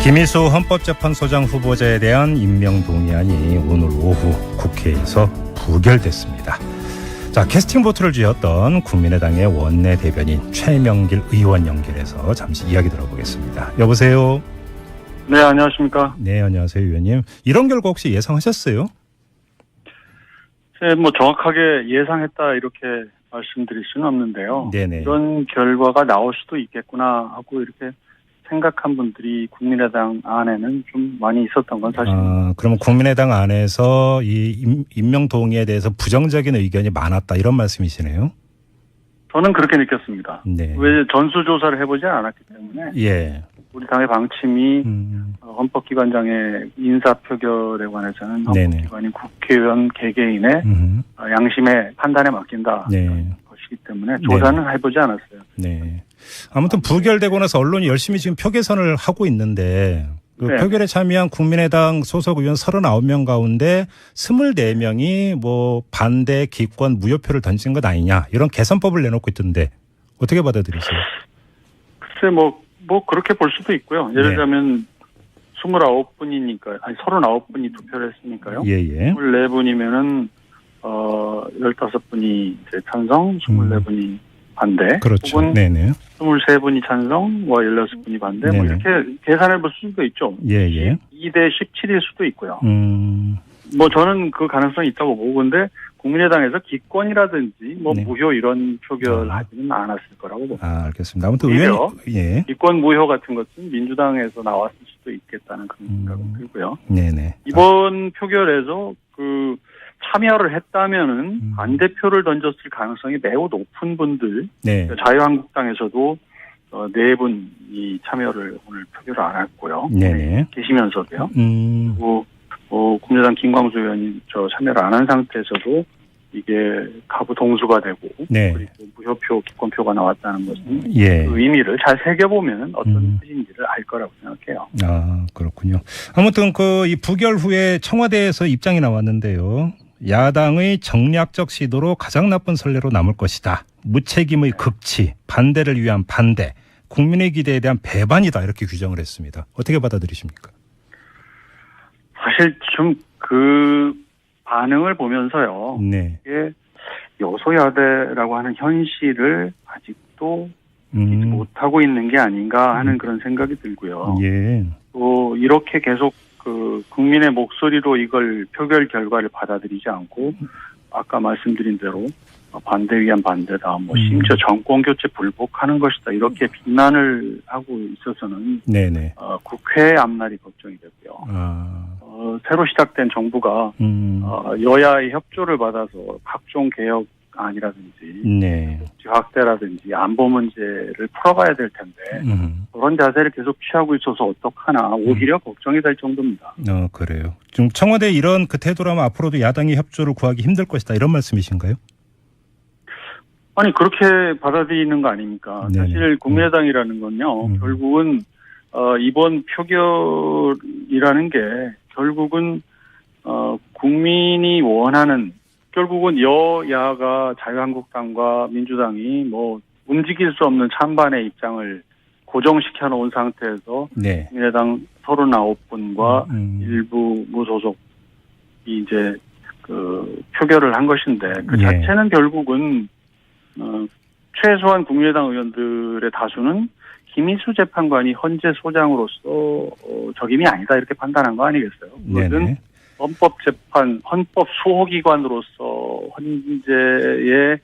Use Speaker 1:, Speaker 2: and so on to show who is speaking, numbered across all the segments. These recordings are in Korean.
Speaker 1: 김희수 헌법재판소장 후보자에 대한 임명동의안이 오늘 오후 국회에서 부결됐습니다. 자, 캐스팅 보트를 쥐었던 국민의당의 원내대변인 최명길 의원 연결해서 잠시 이야기 들어보겠습니다. 여보세요.
Speaker 2: 네, 안녕하십니까.
Speaker 1: 네, 안녕하세요, 의원님. 이런 결과 혹시 예상하셨어요?
Speaker 2: 정확하게 예상했다 이렇게 말씀드릴 수는 없는데요.
Speaker 1: 네네.
Speaker 2: 이런 결과가 나올 수도 있겠구나 하고 이렇게 생각한 분들이 국민의당 안에는 좀 많이 있었던 건 사실입니다.
Speaker 1: 그럼 국민의당 안에서 이 임명 동의에 대해서 부정적인 의견이 많았다 이런 말씀이시네요?
Speaker 2: 저는 그렇게 느꼈습니다.
Speaker 1: 네.
Speaker 2: 왜 전수조사를 해보지 않았기 때문에
Speaker 1: 예.
Speaker 2: 우리 당의 방침이 헌법기관장의 인사표결에 관해서는 헌법기관인 국회의원 개개인의 양심의 판단에 맡긴다
Speaker 1: 네.
Speaker 2: 것이기 때문에 조사는 해보지 않았어요.
Speaker 1: 네. 아무튼 부결되고 나서 언론이 열심히 지금 표계선을 하고 있는데 그 표결에 참여한 국민의당 소속 의원 39명 가운데 24명이 뭐 반대 기권 무효표를 던진 것 아니냐 이런 개선법을 내놓고 있던데 어떻게 받아들이세요?
Speaker 2: 글쎄 그렇게 볼 수도 있고요. 예를 들자면 39분이 투표를 했으니까요.
Speaker 1: 예.
Speaker 2: 24분이면은 15분이 이제 찬성, 24분이 반대.
Speaker 1: 그렇죠.
Speaker 2: 혹은
Speaker 1: 네네.
Speaker 2: 23분이 찬성, 16분이 반대.
Speaker 1: 네네.
Speaker 2: 이렇게 계산해 볼 수도 있죠.
Speaker 1: 예.
Speaker 2: 2대 17일 수도 있고요. 저는 그 가능성이 있다고 보고, 근데 국민의당에서 기권이라든지 무효 이런 표결하지는 않았을 거라고 봅니다.
Speaker 1: 알겠습니다. 아무튼 의원님, 예.
Speaker 2: 기권 무효 같은 것은 민주당에서 나왔을 수도 있겠다는 그런 생각은 들고요.
Speaker 1: 네네.
Speaker 2: 이번 표결에서 참여를 했다면은 반대표를 던졌을 가능성이 매우 높은 분들, 자유한국당에서도 4분이 참여를 오늘 표결을 안 했고요.
Speaker 1: 네네.
Speaker 2: 계시면서도요. 그리고 국민의당 김광수 의원이 참여를 안 한 상태에서도 이게 가부 동수가 되고 그리고 무효표, 기권표가 나왔다는 것은 그 의미를 잘 새겨보면 어떤 뜻인지를 알 거라고 생각해요.
Speaker 1: 그렇군요. 아무튼 이 부결 후에 청와대에서 입장이 나왔는데요. 야당의 정략적 시도로 가장 나쁜 선례로 남을 것이다. 무책임의 극치, 반대를 위한 반대, 국민의 기대에 대한 배반이다 이렇게 규정을 했습니다. 어떻게 받아들이십니까?
Speaker 2: 사실 좀 그 반응을 보면서요. 이게 여소야대라고 하는 현실을 아직도 이기지 못하고 있는 게 아닌가 하는 그런 생각이 들고요. 또 이렇게 계속 국민의 목소리로 이걸 표결 결과를 받아들이지 않고 아까 말씀드린 대로 반대 위한 반대다, 심지어 정권 교체 불복하는 것이다 이렇게 비난을 하고 있어서는 국회 앞날이 걱정이 되고요. 새로 시작된 정부가 여야의 협조를 받아서 각종 개혁안이라든지 복지 확대라든지 안보 문제를 풀어가야 될 텐데 그런 자세를 계속 취하고 있어서 어떡하나 오히려 걱정이 될 정도입니다.
Speaker 1: 그래요. 지금 청와대 이런 태도라면 앞으로도 야당의 협조를 구하기 힘들 것이다 이런 말씀이신가요?
Speaker 2: 아니 그렇게 받아들이는 거 아닙니까? 사실 국민의당이라는 건요. 결국은 이번 표결이라는 게 결국은 국민이 원하는 결국은 여야가 자유한국당과 민주당이 움직일 수 없는 찬반의 입장을 고정시켜 놓은 상태에서 국민의당 39분과 일부 무소속이 이제 표결을 한 것인데 그 자체는 결국은 최소한 국민의당 의원들의 다수는 김희수 재판관이 헌재 소장으로서 적임이 아니다 이렇게 판단한 거 아니겠어요? 그것은 헌법 수호기관으로서 헌재의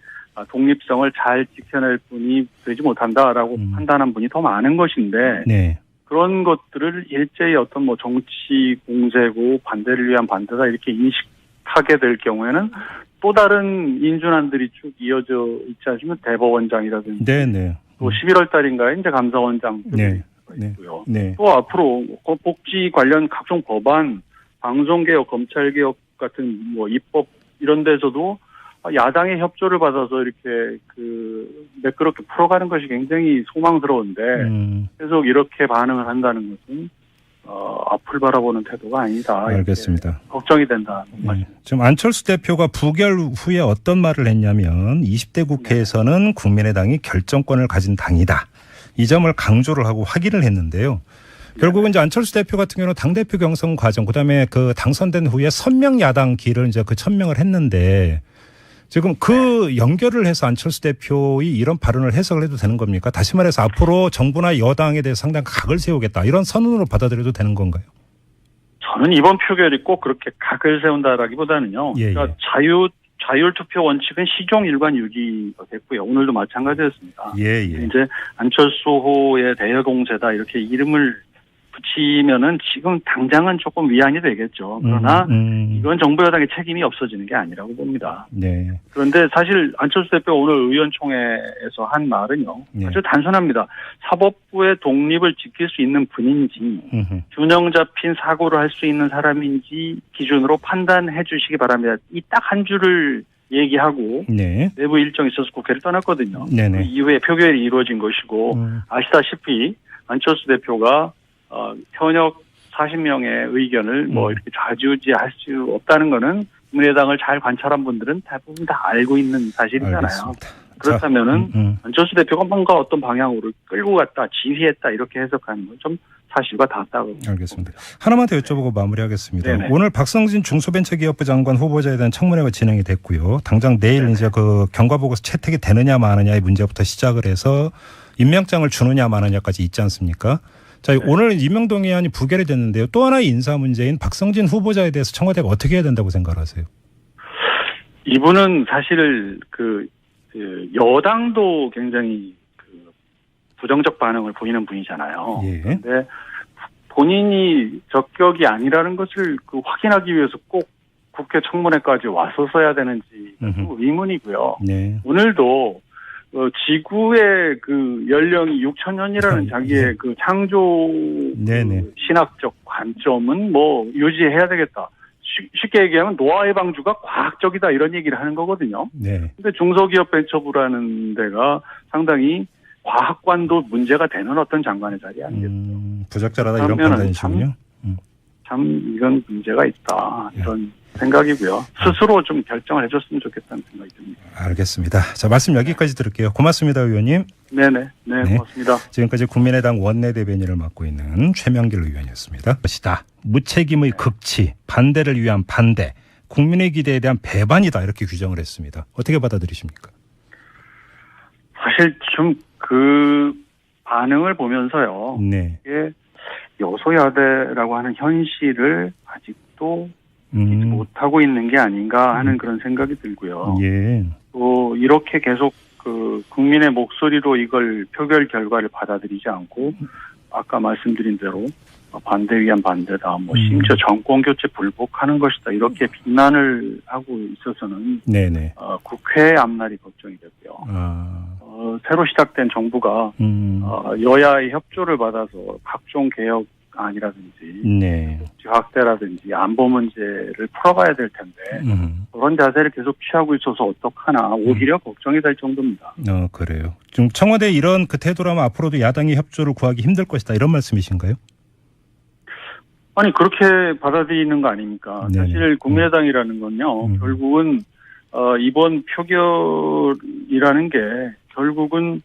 Speaker 2: 독립성을 잘 지켜낼 분이 되지 못한다라고 판단한 분이 더 많은 것인데 그런 것들을 일제히 어떤 정치 공세고 반대를 위한 반대다 이렇게 인식하게 될 경우에는 또 다른 인준안들이 쭉 이어져 있지 않으면 대법원장이라든지 또 11월 달인가에 이제 감사원장 있고요. 또 앞으로 복지 관련 각종 법안, 방송개혁, 검찰개혁 같은 입법 이런 데서도 야당의 협조를 받아서 이렇게 매끄럽게 풀어가는 것이 굉장히 소망스러운데 계속 이렇게 반응을 한다는 것은 앞을 바라보는 태도가 아니다.
Speaker 1: 알겠습니다.
Speaker 2: 걱정이 된다.
Speaker 1: 지금 안철수 대표가 부결 후에 어떤 말을 했냐면 20대 국회에서는 국민의당이 결정권을 가진 당이다. 이 점을 강조를 하고 확인을 했는데요. 결국은 이제 안철수 대표 같은 경우는 당대표 경선 과정, 그다음에 그 당선된 후에 선명 야당 길을 이제 그 천명을 했는데 지금 그 연결을 해서 안철수 대표의 이런 발언을 해석을 해도 되는 겁니까? 다시 말해서 앞으로 정부나 여당에 대해서 상당히 각을 세우겠다 이런 선언으로 받아들여도 되는 건가요?
Speaker 2: 저는 이번 표결이 꼭 그렇게 각을 세운다라기보다는요.
Speaker 1: 예, 예.
Speaker 2: 그러니까 자율 투표 원칙은 시종 일관 유지가 됐고요. 오늘도 마찬가지였습니다.
Speaker 1: 예, 예.
Speaker 2: 이제 안철수호의 대여공세다 이렇게 이름을 붙이면은 지금 당장은 조금 위안이 되겠죠. 그러나 이건 정부 여당의 책임이 없어지는 게 아니라고 봅니다.
Speaker 1: 네.
Speaker 2: 그런데 사실 안철수 대표 오늘 의원총회에서 한 말은요.
Speaker 1: 네.
Speaker 2: 아주 단순합니다. 사법부의 독립을 지킬 수 있는 분인지 균형 잡힌 사고를 할 수 있는 사람인지 기준으로 판단해 주시기 바랍니다. 이 딱 한 줄을 얘기하고
Speaker 1: 네.
Speaker 2: 내부 일정이 있어서 국회를 떠났거든요.
Speaker 1: 네네.
Speaker 2: 그 이후에 표결이 이루어진 것이고 아시다시피 안철수 대표가 현역 40명의 의견을 뭐 이렇게 좌지우지할 수 없다는 거는 국민의당을 잘 관찰한 분들은 대부분 다 알고 있는 사실이잖아요.
Speaker 1: 알겠습니다.
Speaker 2: 그렇다면은 안철수 대표가 뭔가 어떤 방향으로 끌고 갔다, 지휘했다 이렇게 해석하는 건 좀 사실과 다르다고.
Speaker 1: 알겠습니다. 하나만 더 여쭤보고 마무리하겠습니다.
Speaker 2: 네네.
Speaker 1: 오늘 박성진 중소벤처기업부 장관 후보자에 대한 청문회가 진행이 됐고요. 당장 내일
Speaker 2: 네네.
Speaker 1: 이제 그 경과보고서 채택이 되느냐 마느냐의 문제부터 시작을 해서 임명장을 주느냐 마느냐까지 있지 않습니까? 자,
Speaker 2: 네.
Speaker 1: 오늘 임명동의안이 부결이 됐는데요. 또 하나의 인사 문제인 박성진 후보자에 대해서 청와대가 어떻게 해야 된다고 생각하세요?
Speaker 2: 이분은 사실 그 여당도 굉장히 그 부정적 반응을 보이는 분이잖아요.
Speaker 1: 예.
Speaker 2: 그런데 본인이 적격이 아니라는 것을 그 확인하기 위해서 꼭 국회 청문회까지 와서 써야 되는지 의문이고요.
Speaker 1: 네.
Speaker 2: 오늘도 지구의 그 연령이 6,000년이라는 자기의 그 창조 그 신학적 관점은 뭐 유지해야 되겠다. 쉽게 얘기하면 노화 예방주가 과학적이다 이런 얘기를 하는 거거든요. 네. 근데 중소기업벤처부라는 데가 상당히 과학관도 문제가 되는 어떤 장관의 자리 아니겠어요.
Speaker 1: 부적절하다 이런 판단이시군요.
Speaker 2: 참 이런 문제가 있다 이런 생각이고요. 스스로 좀 결정을 해줬으면 좋겠다는 생각이 듭니다.
Speaker 1: 알겠습니다. 자, 말씀 여기까지 들을게요. 고맙습니다, 의원님.
Speaker 2: 네네. 네, 고맙습니다.
Speaker 1: 지금까지 국민의당 원내대변인을 맡고 있는 최명길 의원이었습니다. 것이다. 무책임의 극치, 반대를 위한 반대, 국민의 기대에 대한 배반이다 이렇게 규정을 했습니다. 어떻게 받아들이십니까?
Speaker 2: 사실 좀 그 반응을 보면서요.
Speaker 1: 네.
Speaker 2: 이게 여소야대라고 하는 현실을 아직도 못하고 있는 게 아닌가 하는 그런 생각이 들고요.
Speaker 1: 예.
Speaker 2: 또 이렇게 계속 그 국민의 목소리로 이걸 표결 결과를 받아들이지 않고 아까 말씀드린 대로 반대 위한 반대다, 뭐 심지어 정권 교체 불복하는 것이다 이렇게 비난을 하고 있어서는
Speaker 1: 네네.
Speaker 2: 국회의 앞날이 걱정이 되고요. 새로 시작된 정부가 여야의 협조를 받아서 각종 개혁안이라든지
Speaker 1: 네.
Speaker 2: 확대라든지 안보 문제를 풀어가야 될 텐데 그런 자세를 계속 취하고 있어서 어떡하나 오히려 걱정이 될 정도입니다.
Speaker 1: 그래요. 지금 청와대 이런 그 태도라면 앞으로도 야당의 협조를 구하기 힘들 것이다 이런 말씀이신가요?
Speaker 2: 아니 그렇게 받아들이는 거 아닙니까?
Speaker 1: 네네.
Speaker 2: 사실 국민의당이라는 건요. 결국은 이번 표결이라는 게 결국은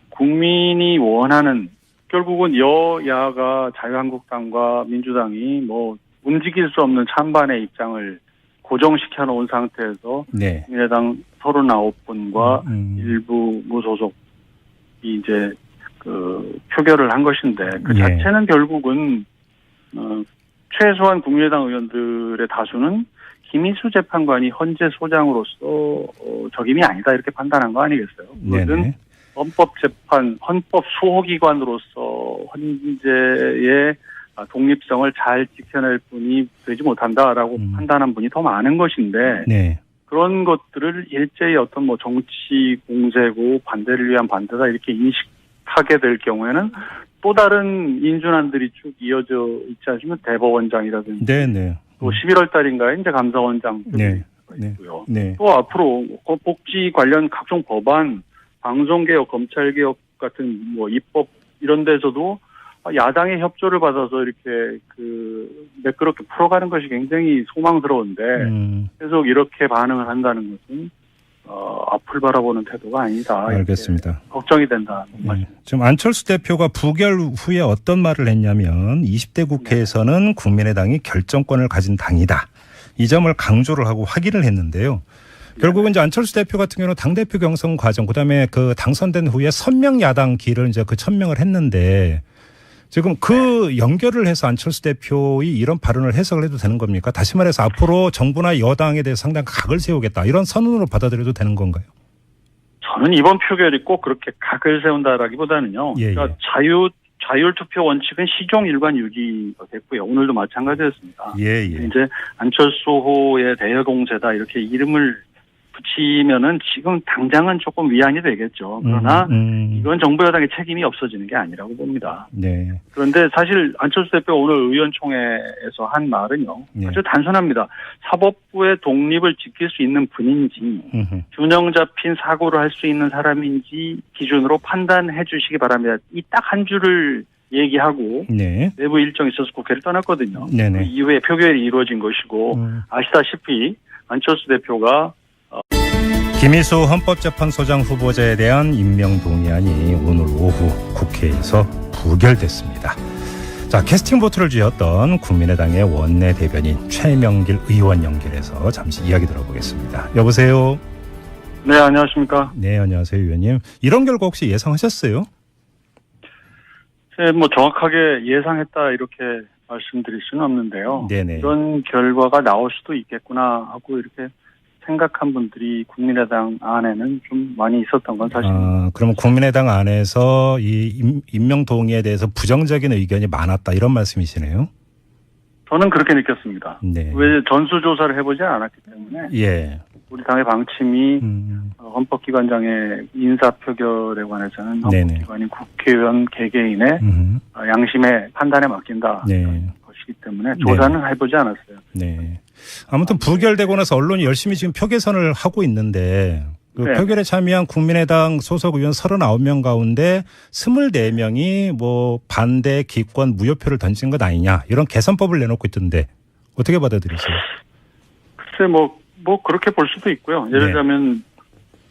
Speaker 2: 국민이 원하는 결국은 여야가 자유한국당과 민주당이 뭐 움직일 수 없는 찬반의 입장을 고정시켜 놓은 상태에서
Speaker 1: 네.
Speaker 2: 국민의당 39분과 일부 무소속이 이제 그 표결을 한 것인데 그 자체는 결국은 최소한 국민의당 의원들의 다수는 김희수 재판관이 헌재 소장으로서 적임이 아니다 이렇게 판단한 거 아니겠어요? 그것은 헌법 수호기관으로서 헌재의 독립성을 잘 지켜낼 분이 되지 못한다라고 판단한 분이 더 많은 것인데 그런 것들을 일제히 어떤 뭐 정치 공세고 반대를 위한 반대다 이렇게 인식하게 될 경우에는 또 다른 인준안들이 쭉 이어져 있지 않으면 대법원장이라든지 또 11월 달인가에 이제 감사원장 있고요. 또 앞으로 복지 관련 각종 법안, 방송개혁, 검찰개혁 같은 뭐 입법 이런 데서도 야당의 협조를 받아서 이렇게 그 매끄럽게 풀어가는 것이 굉장히 소망스러운데 계속 이렇게 반응을 한다는 것은 앞을 바라보는 태도가 아니다.
Speaker 1: 알겠습니다.
Speaker 2: 걱정이 된다.
Speaker 1: 네. 지금 안철수 대표가 부결 후에 어떤 말을 했냐면 20대 국회에서는 국민의당이 결정권을 가진 당이다. 이 점을 강조를 하고 확인을 했는데요. 결국은 이제 안철수 대표 같은 경우는 당대표 경선 과정, 그다음에 그 당선된 후에 선명 야당 길을 이제 그 천명을 했는데 지금 그 연결을 해서 안철수 대표의 이런 발언을 해석을 해도 되는 겁니까? 다시 말해서 앞으로 정부나 여당에 대해서 상당히 각을 세우겠다. 이런 선언으로 받아들여도 되는 건가요?
Speaker 2: 저는 이번 표결이 꼭 그렇게 각을 세운다라기보다는요.
Speaker 1: 예, 예.
Speaker 2: 그러니까 자율 투표 원칙은 시종 일관유기가 됐고요. 오늘도 마찬가지였습니다.
Speaker 1: 예, 예.
Speaker 2: 이제 안철수호의 대여공세다 이렇게 이름을 붙이면은 지금 당장은 조금 위안이 되겠죠. 그러나 이건 정부 여당의 책임이 없어지는 게 아니라고 봅니다.
Speaker 1: 네.
Speaker 2: 그런데 사실 안철수 대표 오늘 의원총회에서 한 말은요.
Speaker 1: 네.
Speaker 2: 아주 단순합니다. 사법부의 독립을 지킬 수 있는 분인지 균형 잡힌 사고를 할 수 있는 사람인지 기준으로 판단해 주시기 바랍니다. 이 딱 한 줄을 얘기하고
Speaker 1: 네.
Speaker 2: 내부 일정이 있어서 국회를 떠났거든요.
Speaker 1: 네네.
Speaker 2: 그 이후에 표결이 이루어진 것이고 아시다시피 안철수 대표가
Speaker 1: 김희수 헌법재판소장 후보자에 대한 임명 동의안이 오늘 오후 국회에서 부결됐습니다. 자, 캐스팅 보트를 쥐었던 국민의당의 원내 대변인 최명길 의원 연결해서 잠시 이야기 들어보겠습니다. 여보세요.
Speaker 2: 네, 안녕하십니까.
Speaker 1: 네, 안녕하세요, 의원님. 이런 결과 혹시 예상하셨어요?
Speaker 2: 뭐 정확하게 예상했다 이렇게 말씀드릴 수는 없는데요.
Speaker 1: 네네.
Speaker 2: 이런 결과가 나올 수도 있겠구나 하고 이렇게 생각한 분들이 국민의당 안에는 좀 많이 있었던 건 사실입니다.
Speaker 1: 그러면 국민의당 안에서 이 임명 동의에 대해서 부정적인 의견이 많았다 이런 말씀이시네요?
Speaker 2: 저는 그렇게 느꼈습니다.
Speaker 1: 네.
Speaker 2: 왜 전수조사를 해보지 않았기 때문에
Speaker 1: 예.
Speaker 2: 우리 당의 방침이 헌법기관장의 인사표결에 관해서는 헌법기관인 국회의원 개개인의 양심의 판단에 맡긴다.
Speaker 1: 네.
Speaker 2: 것이기 때문에 조사는 해보지 않았어요.
Speaker 1: 네. 아무튼 부결되고 나서 언론이 열심히 지금 표계선을 하고 있는데 그
Speaker 2: 네.
Speaker 1: 표결에 참여한 국민의당 소속 의원 39명 가운데 24명이 뭐 반대 기권 무효표를 던진 것 아니냐 이런 개선법을 내놓고 있던데 어떻게 받아들이세요?
Speaker 2: 글쎄 뭐 그렇게 볼 수도 있고요. 예를 들면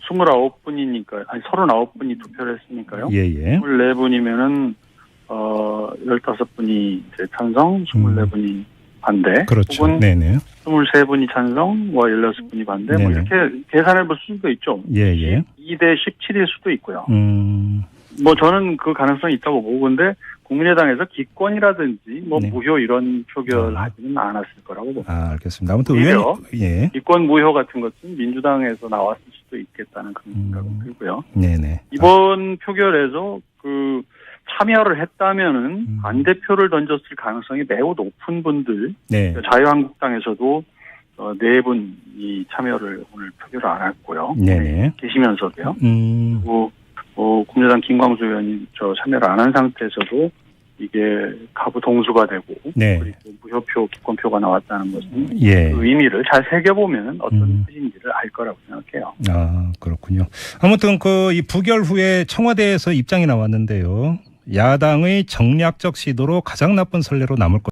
Speaker 2: 29분이니까 39분이 투표를 했으니까요.
Speaker 1: 예예.
Speaker 2: 24분이면은 15분이 이제 찬성, 24분이 반대.
Speaker 1: 그렇죠.
Speaker 2: 혹은
Speaker 1: 네네.
Speaker 2: 23분이 찬성, 16분이 반대. 뭐 이렇게 계산해 볼 수도 있죠.
Speaker 1: 예예.
Speaker 2: 2대 17일 수도 있고요.
Speaker 1: 뭐
Speaker 2: 저는 그 가능성이 있다고 보고 근데 국민의당에서 기권이라든지 뭐 무효 이런 표결하지는 않았을 거라고 봅니다.
Speaker 1: 알겠습니다. 아무튼 의원님, 예.
Speaker 2: 기권 무효 같은 것은 민주당에서 나왔을 수도 있겠다는 그런 생각은 들고요.
Speaker 1: 네네.
Speaker 2: 이번 표결에서 그 참여를 했다면은 반대표를 던졌을 가능성이 매우 높은 분들,
Speaker 1: 네.
Speaker 2: 자유한국당에서도 4분이 참여를 오늘 표결을 안 했고요.
Speaker 1: 네네.
Speaker 2: 계시면서도요. 그리고 국민의당 김광수 의원이 참여를 안 한 상태에서도 이게 가부 동수가 되고
Speaker 1: 네.
Speaker 2: 그리고 무효표, 기권표가 나왔다는 것은
Speaker 1: 예.
Speaker 2: 그 의미를 잘 새겨보면 어떤 뜻인지를 알 거라고 생각해요.
Speaker 1: 그렇군요. 아무튼 이 부결 후에 청와대에서 입장이 나왔는데요. 야당의 정략적 시도로 가장 나쁜 선례로 남을 것.